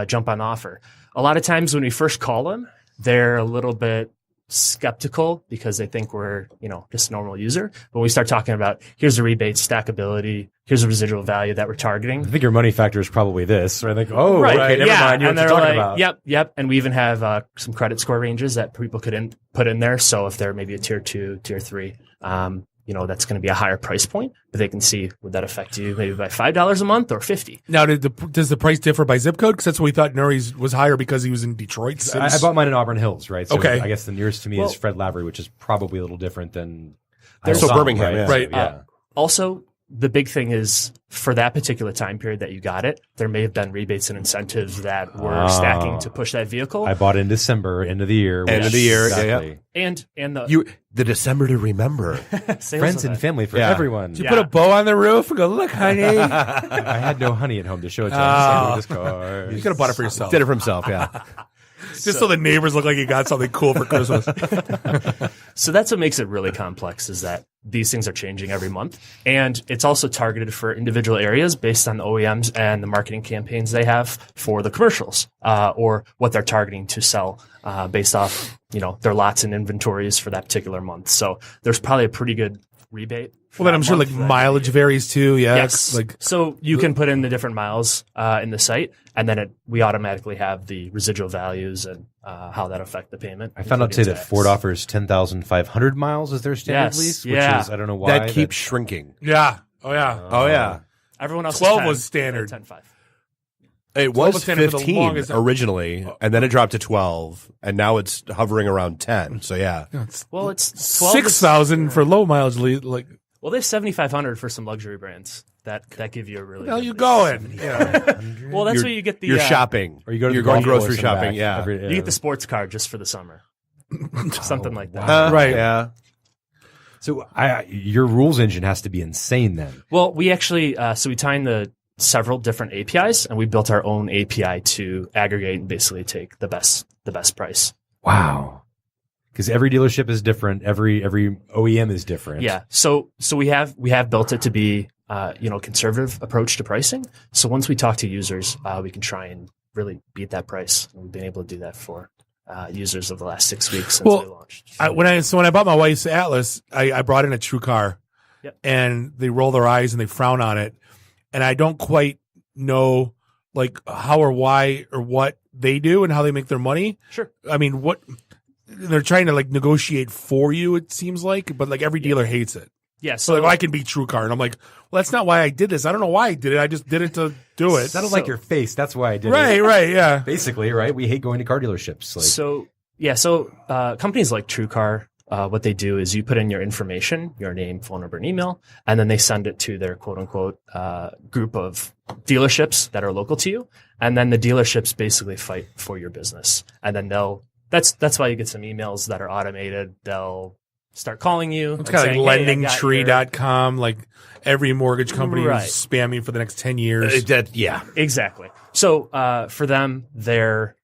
jump on offer. A lot of times when we first call them, they're a little bit skeptical because they think we're, just a normal user. But when we start talking about here's the rebate, stackability, here's the residual value that we're targeting. I think your money factor is probably this. Right? Like, okay, never mind. You know what you're talking about. Yep. And we even have some credit score ranges that people could put in there. So if they're maybe a tier 2, tier 3, that's going to be a higher price point, but they can see, would that affect you maybe by $5 a month or $50? Now, does the price differ by zip code? Because that's what we thought Nuri's was higher because he was in Detroit. I bought mine in Auburn Hills, right? So okay. I guess the nearest to me is Fred Lavery, which is probably a little different than Birmingham, right? Yeah. Also, the big thing is for that particular time period that you got it, there may have been rebates and incentives that were stacking to push that vehicle. I bought in December, end of the year. Exactly. And the December to remember. Friends and family for everyone. Did you put a bow on the roof and go, look, honey? I had no honey at home to show it to him. So you could have bought it for yourself. Did it for himself, yeah. Just so the neighbors look like he got something cool for Christmas. So that's what makes it really complex is that these things are changing every month. And it's also targeted for individual areas based on the OEMs and the marketing campaigns they have for the commercials or what they're targeting to sell based off, their lots and inventories for that particular month. So there's probably a pretty good rebate. Well, then I'm sure mileage varies too. Yeah. Yes. So you can put in the different miles in the site, and then we automatically have the residual values and how that affect the payment. I found out today that Ford offers 10,500 miles as their standard lease, which is, I don't know why. That keeps shrinking. Yeah. Oh, yeah. Oh, yeah. Everyone else 12 was standard. 10.5. It was 15 originally, and then it dropped to 12, and now it's hovering around 10. So, yeah. It's 12 6,000 for low mileage. Well, there's 7,500 for some luxury brands that give you a really. Where you going? Well, that's where you get the. You're shopping, or you're going grocery shopping. Yeah, you get the sports car just for the summer, something like that. Right? Yeah. So, your rules engine has to be insane then. Well, we actually we tie in the several different APIs, and we built our own API to aggregate and basically take the best price. Wow. Because every dealership is different. Every OEM is different. Yeah. So we have built it to be conservative approach to pricing. So once we talk to users, we can try and really beat that price. And we've been able to do that for users of the last 6 weeks since we launched. When I bought my wife's Atlas, I brought in a true car, and they roll their eyes and they frown on it, and I don't quite know like how or why or what they do and how they make their money. Sure. I mean, what. They're trying to negotiate for you, it seems like, but every dealer hates it. Yeah. So I can be true car. And I'm like, well, that's not why I did this. I don't know why I did it. I just did it to do it. I don't like your face. That's why I did it. Right. Yeah. Basically, right. We hate going to car dealerships. So companies like TrueCar, what they do is you put in your information, your name, phone number, and email, and then they send it to their quote unquote group of dealerships that are local to you. And then the dealerships basically fight for your business. And then that's why you get some emails that are automated. They'll start calling you. It's kind of like lendingtree.com. lendingtree.com, like every mortgage company Right. is spamming for the next 10 years. Yeah. Exactly. So for them, they're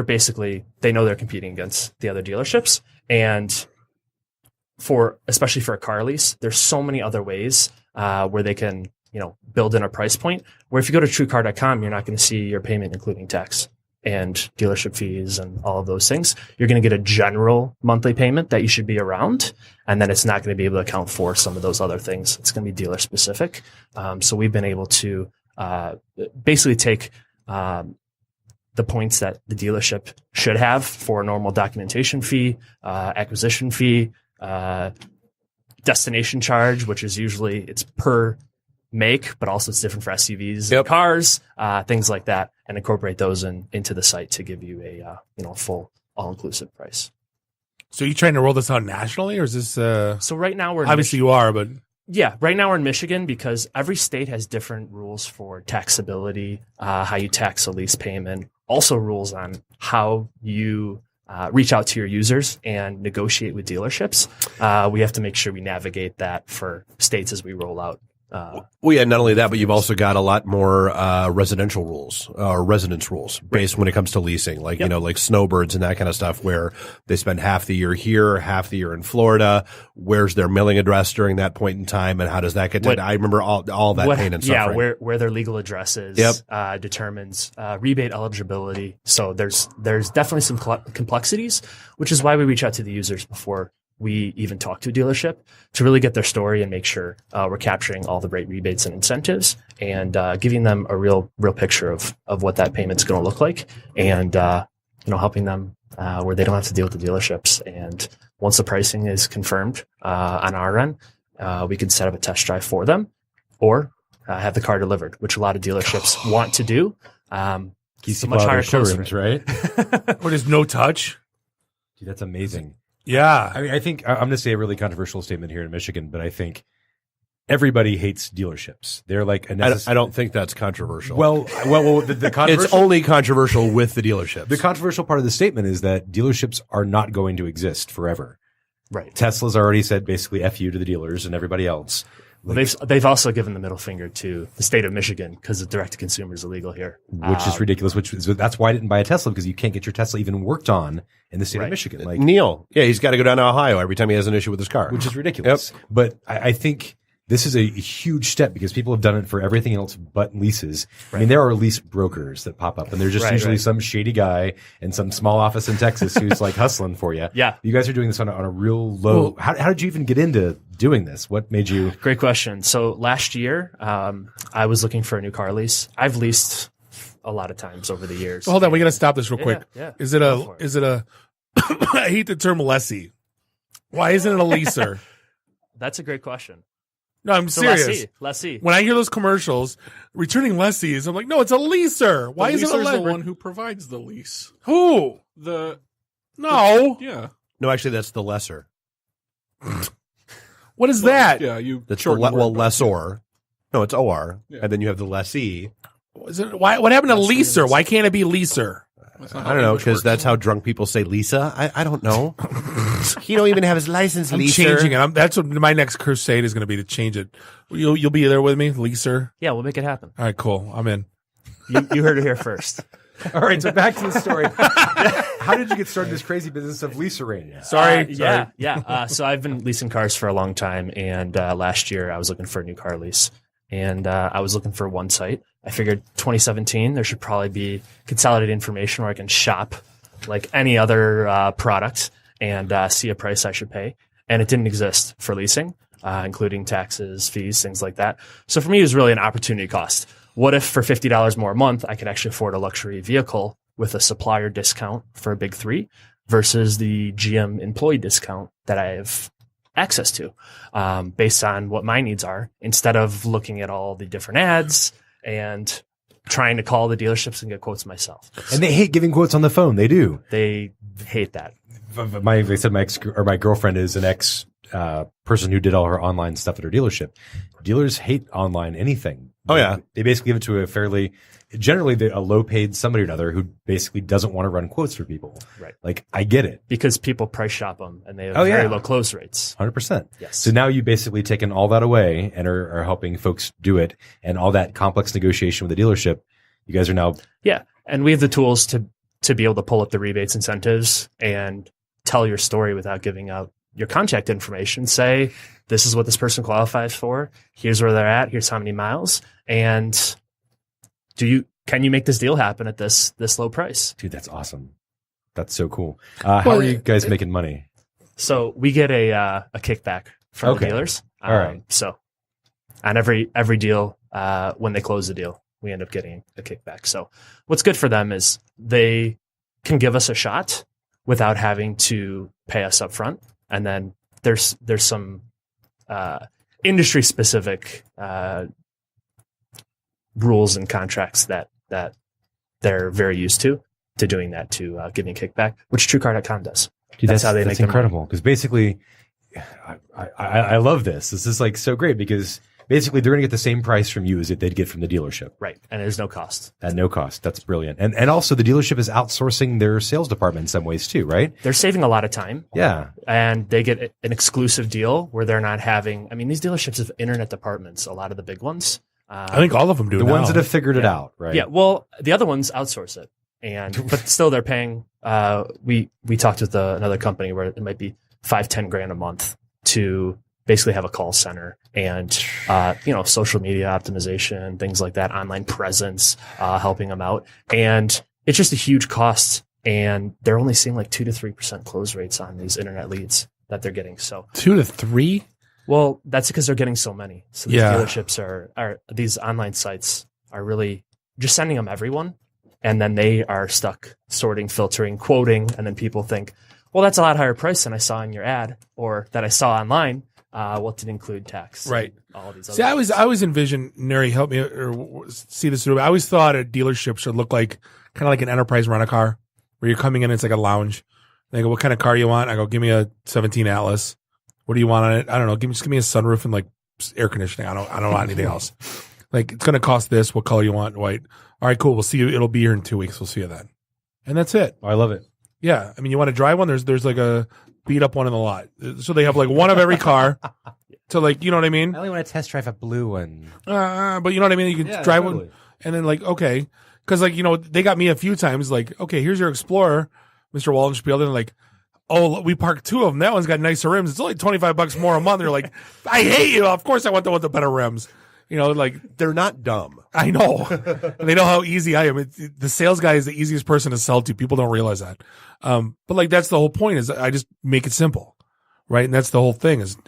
basically, they know they're competing against the other dealerships. And especially for a car lease, there's so many other ways where they can, build in a price point where if you go to truecar.com, you're not going to see your payment, including tax and dealership fees and all of those things. You're going to get a general monthly payment that you should be around. And then it's not going to be able to account for some of those other things. It's going to be dealer specific. So we've been able to basically take the points that the dealership should have for a normal documentation fee, acquisition fee, destination charge, which is usually it's per make, but also it's different for SUVs and cars, things like that, and incorporate those into the site to give you a full all-inclusive price. So you trying to roll this out nationally, or is this? So right now we're obviously you are, but yeah, right now we're in Michigan because every state has different rules for taxability, how you tax a lease payment, also rules on how you reach out to your users and negotiate with dealerships. We have to make sure we navigate that for states as we roll out. Well, yeah, not only that, but you've also got a lot more residential rules or residence rules based when it comes to leasing, like like snowbirds and that kind of stuff, where they spend half the year here, half the year in Florida. Where's their mailing address during that point in time, and how does that get to? I remember all that pain and suffering. Yeah, where their legal address is determines rebate eligibility. So there's definitely some complexities, which is why we reach out to the users before we even talk to a dealership to really get their story and make sure we're capturing all the great rebates and incentives and giving them a real picture of what that payment's going to look like, and helping them where they don't have to deal with the dealerships. And once the pricing is confirmed on our end, we can set up a test drive for them or have the car delivered, which a lot of dealerships want to do. Keeps much higher showrooms, right? Or there's no touch. Dude, that's amazing. Yeah. I mean, I think I'm going to say a really controversial statement here in Michigan, but I think everybody hates dealerships. They're like I don't think that's controversial. Well, the controversial, it's only controversial with the dealerships. The controversial part of the statement is that dealerships are not going to exist forever. Right. Tesla's already said basically F you to the dealers and everybody else. They've also given the middle finger to the state of Michigan because the direct to consumer is illegal here, which is ridiculous. That's why I didn't buy a Tesla, because you can't get your Tesla even worked on in the state of Michigan. Like Neil, he's got to go down to Ohio every time he has an issue with his car, which is ridiculous. Yep. But I think this is a huge step because people have done it for everything else but leases. Right. I mean, there are lease brokers that pop up, and they're just usually some shady guy in some small office in Texas who's like hustling for you. Yeah. You guys are doing this on a real low. How did you even get into doing this? What made you? Great question. So last year, I was looking for a new car lease. I've leased a lot of times over the years. Hold on, we got to stop this real quick. Yeah. Is it a I hate the term lessee. Why isn't it a leaser? That's a great question. No, I'm serious. Lessee. When I hear those commercials, returning lessees, I'm like, no, it's a leaser. Why is it a leaser? The one who provides the lease. Who? Yeah. No, actually, that's the lesser. What is that? Yeah, that's lessor. No, it's OR, and then you have the lessee. What happened to leaser? Why can't it be leaser? I don't know, because that's how drunk people say Lisa. I don't know. He don't even have his license. I'm leaser. Changing it. That's what my next crusade is going to be, to change it. You'll be there with me, leaser. Yeah, we'll make it happen. All right, cool. I'm in. You heard it here first. All right, so back to the story. How did you get started in this crazy business of lease-a-rating? Sorry. So I've been leasing cars for a long time, and last year I was looking for a new car lease, and I was looking for one site. I figured 2017 there should probably be consolidated information where I can shop like any other product and see a price I should pay, and it didn't exist for leasing, including taxes, fees, things like that. So for me, it was really an opportunity cost. What if for $50 more a month, I could actually afford a luxury vehicle with a supplier discount for a big three versus the GM employee discount that I have access to based on what my needs are, instead of looking at all the different ads and trying to call the dealerships and get quotes myself. And they hate giving quotes on the phone. They do. They hate that. They said my girlfriend is an ex person who did all her online stuff at her dealership. Dealers hate online anything. Oh, yeah. They basically give it to a fairly, generally a low-paid somebody or another who basically doesn't want to run quotes for people. Right. Like, I get it. Because people price shop them and they have Oh, very yeah. low close rates. 100%. Yes. So now you basically taken all that away and are helping folks do it, and all that complex negotiation with the dealership. You guys are now. Yeah. And we have the tools to be able to pull up the rebates, incentives, and tell your story without giving out your contact information. Say, this is what this person qualifies for. Here's where they're at. Here's how many miles. And can you make this deal happen at this low price? Dude, that's awesome. That's so cool. How are you guys making money? So we get a kickback from the dealers. All right. So on every deal, when they close the deal, we end up getting a kickback. So what's good for them is they can give us a shot without having to pay us up front. And then there's some industry specific rules and contracts that they're very used to doing that, to giving a kickback, which TrueCar.com does. Dude, that's how they make that's incredible. Because basically, I love this. This is like so great because basically they're going to get the same price from you as if they'd get from the dealership. Right. And there's no cost. At no cost. That's brilliant. And also the dealership is outsourcing their sales department in some ways too, right? They're saving a lot of time. Yeah. And they get an exclusive deal where they're not having, these dealerships have internet departments, a lot of the big ones. I think all of them do. The ones that have figured it out, right? Yeah. Well, the other ones outsource it. But still they're paying, we talked with another company where it might be $5-10 a month to basically have a call center and, social media optimization, things like that, online presence, helping them out. And it's just a huge cost. And they're only seeing like 2 to 3% close rates on these internet leads that they're getting. So 2 to 3? Well, that's because they're getting so many. So these dealerships are these online sites are really just sending them everyone. And then they are stuck sorting, filtering, quoting. And then people think, well, that's a lot higher price than I saw in your ad or that I saw online. Well, it didn't include tax. Right. All these See, I always envision, Neri, help me or see this through. I always thought a dealership should look like kind of like an enterprise rent-a-car where you're coming in, it's like a lounge. They go, what kind of car you want? I go, give me a 17 Atlas. What do you want on it? I don't know. Just give me a sunroof and like air conditioning. I don't want anything else. Like, it's going to cost this. What color you want? White. All right, cool. We'll see you. It'll be here in 2 weeks. We'll see you then. And that's it. I love it. Yeah. You want to drive one? There's like a beat up one in the lot. So they have like one of every car. So like, you know what I mean? I only want to test drive a blue one. But you know what I mean? You can drive one and then like, okay. Cause like, they got me a few times like, okay, here's your Explorer, Mr. Waldenspiel. And like, oh, we parked 2 of them. That one's got nicer rims. It's only $25 more a month. They're like, I hate you. Of course I want the one with the better rims. Like they're not dumb. I know. And they know how easy I am. The sales guy is the easiest person to sell to. People don't realize that. But like, that's the whole point is I just make it simple. Right. And that's the whole thing is,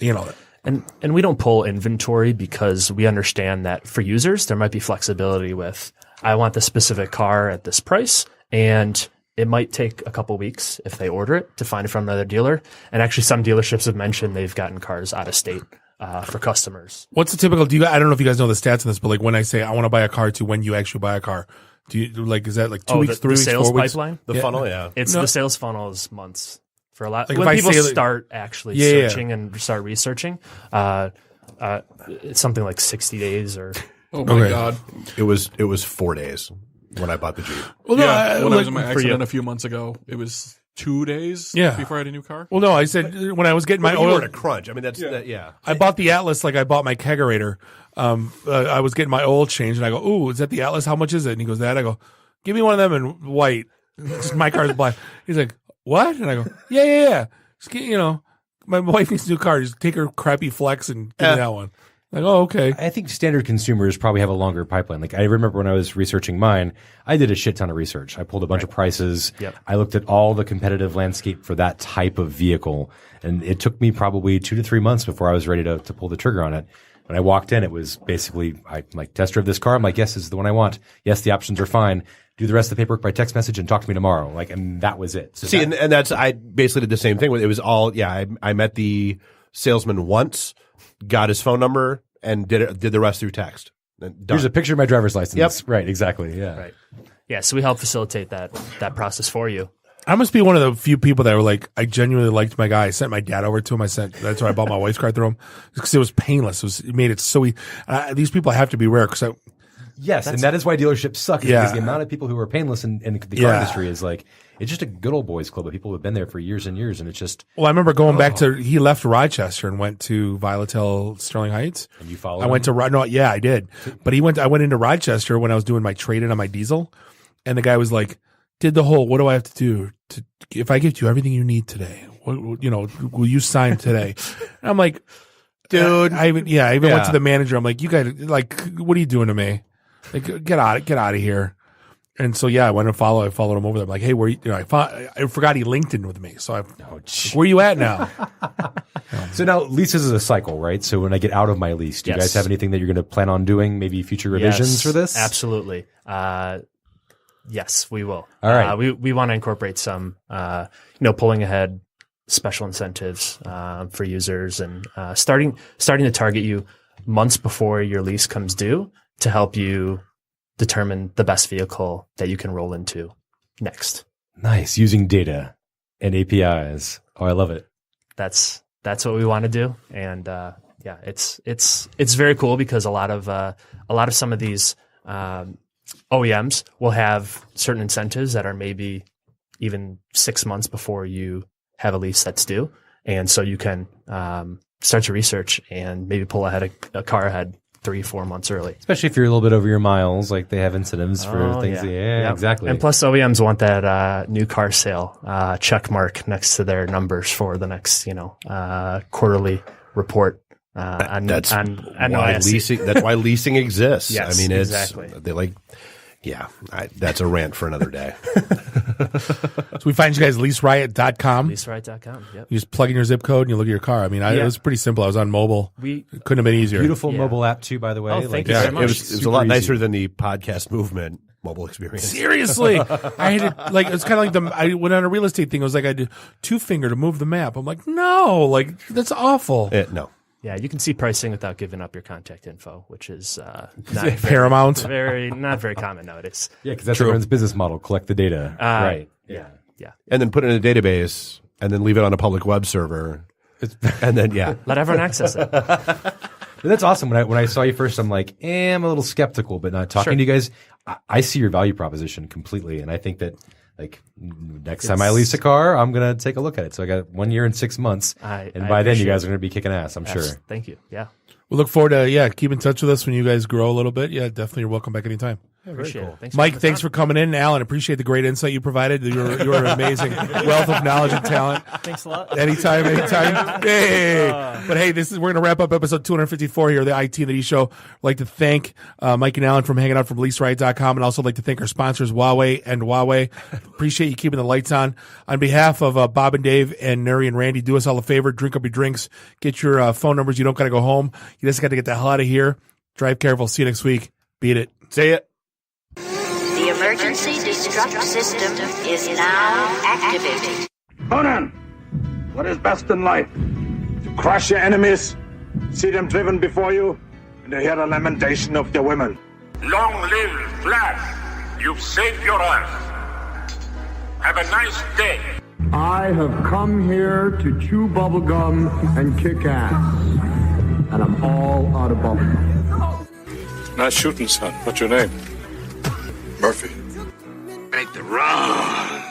And we don't pull inventory because we understand that for users, there might be flexibility with, I want the specific car at this price. And it might take a couple weeks if they order it to find it from another dealer. And actually some dealerships have mentioned they've gotten cars out of state for customers. What's the typical, I don't know if you guys know the stats on this, but like when I say I want to buy a car to when you actually buy a car, do you like, is that like 2 weeks, 3 weeks, sales 4 weeks? pipeline? The funnel, yeah. It's the sales funnel is months for a lot. Like when if people I say, start actually searching and start researching, it's something like 60 days or. Oh my God. It was 4 days when I bought the Jeep. Well, no, when I was in my accident a few months ago, it was 2 days before I had a new car. Well, no, I said when I was getting my you oil were in a crunch. That. I bought the Atlas like I bought my kegerator. I was getting my oil changed and I go, ooh, is that the Atlas? How much is it? And he goes, that. I go, give me one of them in white. My car's black. He's like, what? And I go, yeah. Just get, my wife needs a new car. Just take her crappy Flex and give me that one. Like, oh, okay. I think standard consumers probably have a longer pipeline. Like I remember when I was researching mine, I did a shit ton of research. I pulled a bunch of prices. Yep. I looked at all the competitive landscape for that type of vehicle. And it took me probably 2 to 3 months before I was ready to pull the trigger on it. When I walked in, it was basically, I like test drove this car. I'm like, yes, this is the one I want. Yes, the options are fine. Do the rest of the paperwork by text message and talk to me tomorrow. Like, and that was it. So and that's, I basically did the same thing. It was all, I met the salesman once, got his phone number, and did the rest through text. Here's a picture of my driver's license. Yep. Right, exactly. Yeah. Right. Yeah, so we help facilitate that process for you. I must be one of the few people that were like, I genuinely liked my guy. I sent my dad over to him. That's why I bought my wife's car through him, because it was painless. It made it so easy. These people have to be rare because Yes, and that is why dealerships suck. Because the amount of people who are painless in the car industry is like, it's just a good old boys club of people who have been there for years and years, and it's just. Well, I remember going back to, he left Rochester and went to Violetel Sterling Heights. And you followed I went him? I did. But I went into Rochester when I was doing my trade-in on my diesel, and the guy was like, did the whole, what do I have to do if I give you everything you need today? Will you sign today? And I'm like, dude, I even went to the manager. I'm like, you guys, like, what are you doing to me? Like, get out of here. And so, I went and I followed him over there. I'm like, hey, where you, I forgot he linked in with me. So where you at now? So now leases is a cycle, right? So when I get out of my lease, do you guys have anything that you're going to plan on doing? Maybe future revisions for this? Absolutely. Yes, we will. All right. We want to incorporate some, pulling ahead special incentives, for users and, starting to target you months before your lease comes due to help you determine the best vehicle that you can roll into next. Nice. Using data and APIs. Oh, I love it. That's what we want to do. And, it's very cool because a lot of some of these, OEMs will have certain incentives that are maybe even 6 months before you have a lease that's due. And so you can, start to research and maybe pull a car ahead 3-4 months early. Especially if you're a little bit over your miles, like they have incentives for things. Yeah, exactly. And plus OEMs want that new car sale check mark next to their numbers for the next, quarterly report. That's why leasing exists. Yes, I mean, exactly. That's a rant for another day. So we find you guys LeaseRiot.com. LeaseRiot.com. Yep. You just plug in your zip code and you look at your car. I mean, it was pretty simple. I was on mobile. It couldn't have been easier. Beautiful mobile app too, by the way. Oh, thank you very much. It was a lot nicer than the podcast movement mobile experience. Seriously. I had to, like, it's kind of like I went on a real estate thing. It was like I did 2-finger to move the map. I'm like, no, like that's awful. No. Yeah, you can see pricing without giving up your contact info, which is not paramount. Not very common nowadays. Yeah, because that's everyone's business model: collect the data. Right. Yeah. And then put it in a database, and then leave it on a public web server, and then let everyone access it. That's awesome. When I saw you first, I'm like, I'm a little skeptical, but not talking to you guys, I see your value proposition completely, and I think that. Like next time I lease a car, I'm going to take a look at it. So I got 1 year and 6 months. And by then you guys are going to be kicking ass, I'm sure. Thank you. Yeah. We look forward to, keep in touch with us when you guys grow a little bit. Yeah, definitely. You're welcome back anytime. Appreciate it. Thanks, Mike, thanks for coming in. Alan, appreciate the great insight you provided. You're an amazing wealth of knowledge and talent. Thanks a lot. Anytime. Hey. But hey, we're going to wrap up episode 254 here, the IT and the D Show. I'd like to thank Mike and Alan from hanging out from LeaseRiot.com, and also like to thank our sponsors, Huawei and Huawei. Appreciate you keeping the lights on. On behalf of Bob and Dave and Nuri and Randy, do us all a favor, drink up your drinks, get your phone numbers. You don't got to go home. You just got to get the hell out of here. Drive careful. See you next week. Beat it. Say it. The emergency destruct system is now activated. Conan, what is best in life? To crush your enemies, see them driven before you, and to hear the lamentation of their women. Long live Flash! You've saved your Earth. Have a nice day. I have come here to chew bubblegum and kick ass. And I'm all out of bubblegum. Nice shooting, son. What's your name? Murphy. Make the run.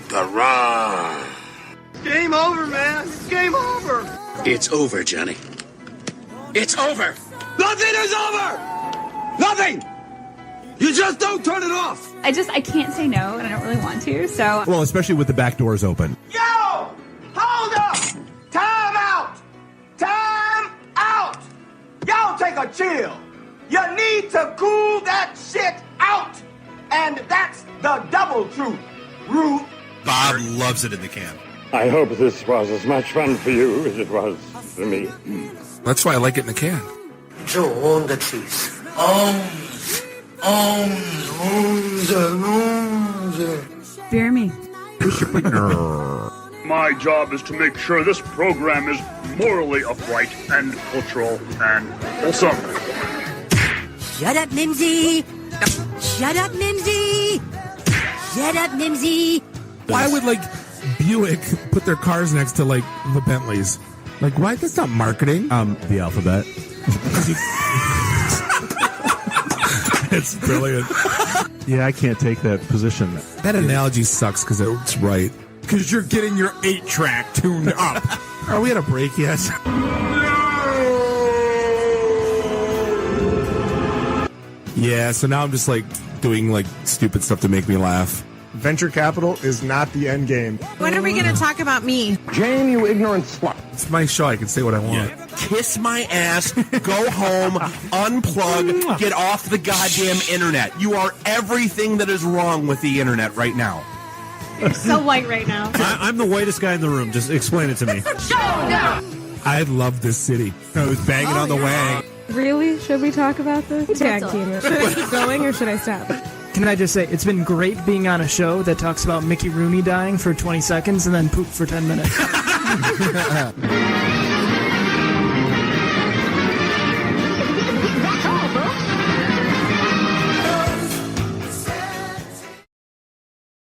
The run. Game over, man. It's game over. It's over, Johnny. It's over. Nothing is over. Nothing. You just don't turn it off. I can't say no, and I don't really want to, so. Well, especially with the back doors open. Yo! Hold up! Time out! Time out! Y'all take a chill. You need to cool that shit out. And that's the double truth, Ruth. Bob loves it in the can. I hope this was as much fun for you as it was for me. That's why I like it in the can. Joe on the trees. Bear me. My job is to make sure this program is morally upright and cultural and wholesome. Shut up, Mimsy! Shut up, Mimsy! Shut up, Nimsy. Why would like Buick put their cars next to like the Bentleys? Like, why? That's not marketing. The alphabet. It's brilliant. Yeah, I can't take that position. That analogy sucks because it's right. Because you're getting your 8-track tuned up. Are we at a break yet? Yeah, so now I'm just like doing like stupid stuff to make me laugh. Venture capital is not the end game. When are we going to talk about me? Jane, you ignorant slut. It's my show. I can say what I want. Kiss my ass, go home, unplug, get off the goddamn internet. You are everything that is wrong with the internet right now. You're so white right now. I'm the whitest guy in the room. Just explain it to me. I love this city. I was banging on the wang. Really? Should we talk about this? Tag team it. Should I keep going or should I stop? Can I just say, it's been great being on a show that talks about Mickey Rooney dying for 20 seconds and then poop for 10 minutes.